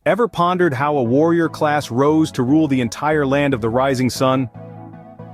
Ever pondered how a warrior class rose to rule the entire land of the rising sun?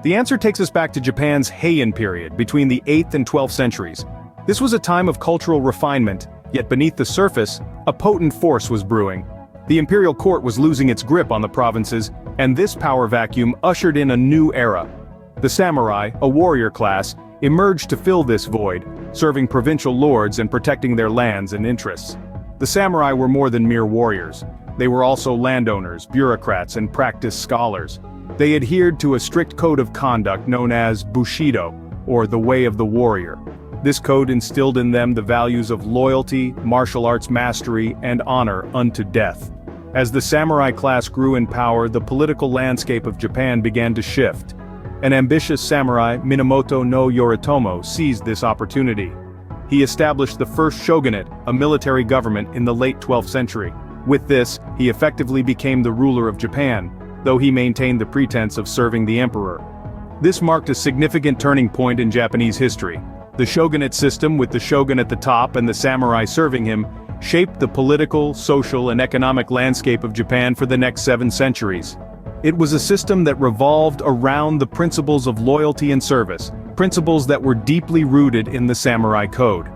The answer takes us back to Japan's Heian period between the 8th and 12th centuries. This was a time of cultural refinement, yet beneath the surface, a potent force was brewing. The imperial court was losing its grip on the provinces, and this power vacuum ushered in a new era. The samurai, a warrior class, emerged to fill this void, serving provincial lords and protecting their lands and interests. The samurai were more than mere warriors. They were also landowners, bureaucrats, and practiced scholars. They adhered to a strict code of conduct known as Bushido, or the way of the warrior. This code instilled in them the values of loyalty, martial arts mastery, and honor unto death. As the samurai class grew in power, the political landscape of Japan began to shift. An ambitious samurai, Minamoto no Yoritomo, seized this opportunity. He established the first shogunate, a military government, in the late 12th century. With this, he effectively became the ruler of Japan, though he maintained the pretense of serving the emperor. This marked a significant turning point in Japanese history. The shogunate system, with the shogun at the top and the samurai serving him, shaped the political, social, and economic landscape of Japan for the next 7 centuries. It was a system that revolved around the principles of loyalty and service, principles that were deeply rooted in the samurai code.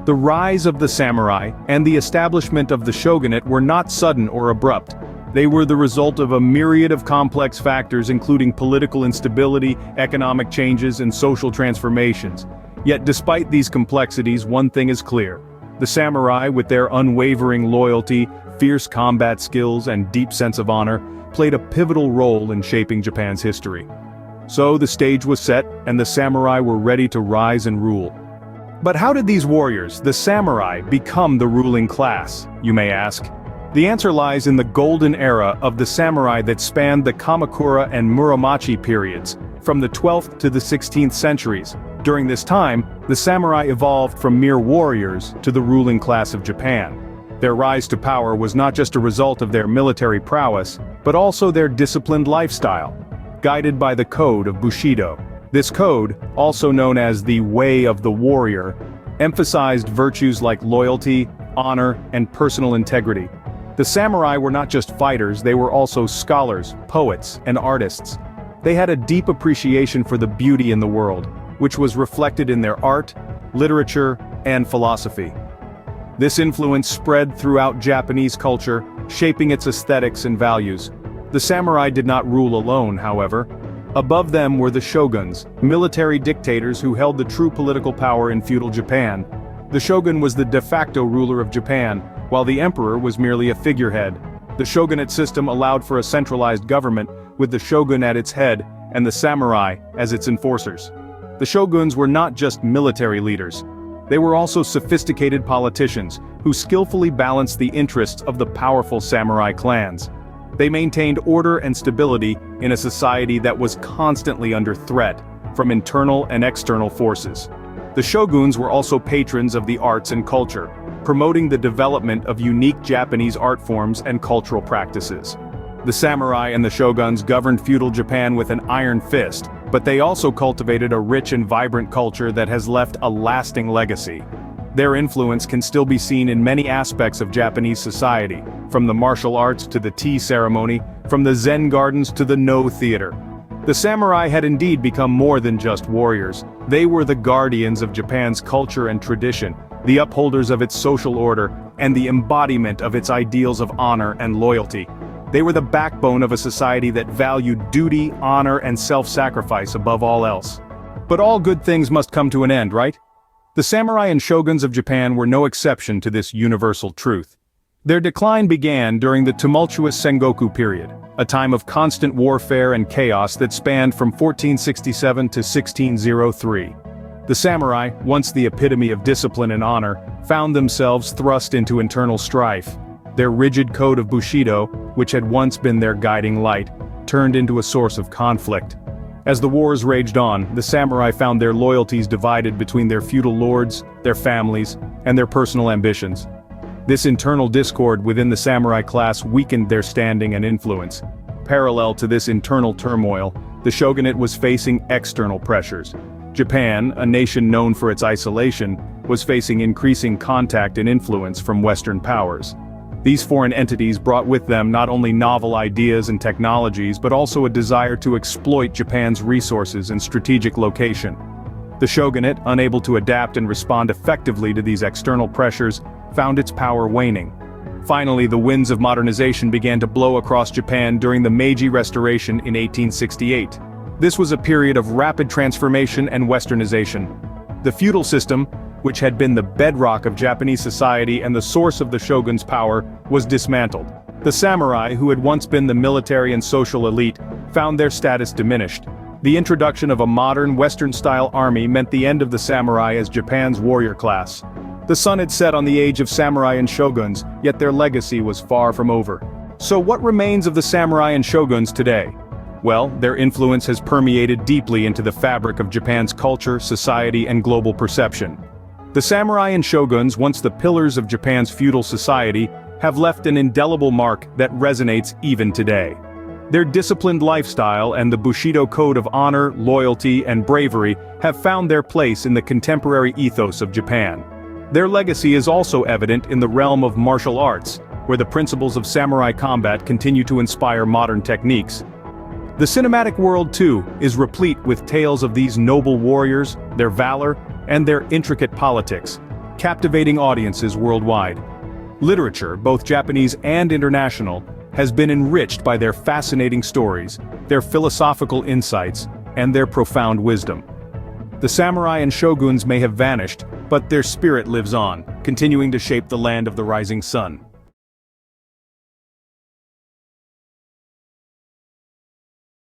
The rise of the samurai and the establishment of the shogunate were not sudden or abrupt. They were the result of a myriad of complex factors, including political instability, economic changes, and social transformations. Yet despite these complexities, one thing is clear. The samurai, with their unwavering loyalty, fierce combat skills, and deep sense of honor, played a pivotal role in shaping Japan's history. So the stage was set, and the samurai were ready to rise and rule. But how did these warriors, the samurai, become the ruling class, you may ask? The answer lies in the golden era of the samurai that spanned the Kamakura and Muromachi periods, from the 12th to the 16th centuries. During this time, the samurai evolved from mere warriors to the ruling class of Japan. Their rise to power was not just a result of their military prowess, but also their disciplined lifestyle, guided by the code of Bushido. This code, also known as the way of the warrior, emphasized virtues like loyalty, honor, and personal integrity. The samurai were not just fighters, they were also scholars, poets, and artists. They had a deep appreciation for the beauty in the world, which was reflected in their art, literature, and philosophy. This influence spread throughout Japanese culture, shaping its aesthetics and values. The samurai did not rule alone, however. Above them were the shoguns, military dictators who held the true political power in feudal Japan. The shogun was the de facto ruler of Japan, while the emperor was merely a figurehead. The shogunate system allowed for a centralized government, with the shogun at its head and the samurai as its enforcers. The shoguns were not just military leaders. They were also sophisticated politicians, who skillfully balanced the interests of the powerful samurai clans. They maintained order and stability in a society that was constantly under threat from internal and external forces. The shoguns were also patrons of the arts and culture, promoting the development of unique Japanese art forms and cultural practices. The samurai and the shoguns governed feudal Japan with an iron fist, but they also cultivated a rich and vibrant culture that has left a lasting legacy. Their influence can still be seen in many aspects of Japanese society, from the martial arts to the tea ceremony, from the Zen gardens to the No theater. The samurai had indeed become more than just warriors. They were the guardians of Japan's culture and tradition, the upholders of its social order, and the embodiment of its ideals of honor and loyalty. They were the backbone of a society that valued duty, honor, and self-sacrifice above all else. But all good things must come to an end, right? The samurai and shoguns of Japan were no exception to this universal truth. Their decline began during the tumultuous Sengoku period, a time of constant warfare and chaos that spanned from 1467 to 1603. The samurai, once the epitome of discipline and honor, found themselves thrust into internal strife. Their rigid code of Bushido, which had once been their guiding light, turned into a source of conflict. As the wars raged on, the samurai found their loyalties divided between their feudal lords, their families, and their personal ambitions. This internal discord within the samurai class weakened their standing and influence. Parallel to this internal turmoil, the shogunate was facing external pressures. Japan, a nation known for its isolation, was facing increasing contact and influence from Western powers. These foreign entities brought with them not only novel ideas and technologies but also a desire to exploit Japan's resources and strategic location. The shogunate, unable to adapt and respond effectively to these external pressures, found its power waning. Finally, the winds of modernization began to blow across Japan during the Meiji Restoration in 1868. This was a period of rapid transformation and westernization. The feudal system, which had been the bedrock of Japanese society and the source of the shogun's power, was dismantled. The samurai, who had once been the military and social elite, found their status diminished. The introduction of a modern Western-style army meant the end of the samurai as Japan's warrior class. The sun had set on the age of samurai and shoguns, yet their legacy was far from over. So what remains of the samurai and shoguns today? Well, their influence has permeated deeply into the fabric of Japan's culture, society, and global perception. The samurai and shoguns, once the pillars of Japan's feudal society, have left an indelible mark that resonates even today. Their disciplined lifestyle and the Bushido code of honor, loyalty, and bravery have found their place in the contemporary ethos of Japan. Their legacy is also evident in the realm of martial arts, where the principles of samurai combat continue to inspire modern techniques. The cinematic world, too, is replete with tales of these noble warriors, their valor, and their intricate politics, captivating audiences worldwide. Literature, both Japanese and international, has been enriched by their fascinating stories, their philosophical insights, and their profound wisdom. The samurai and shoguns may have vanished, but their spirit lives on, continuing to shape the land of the rising sun.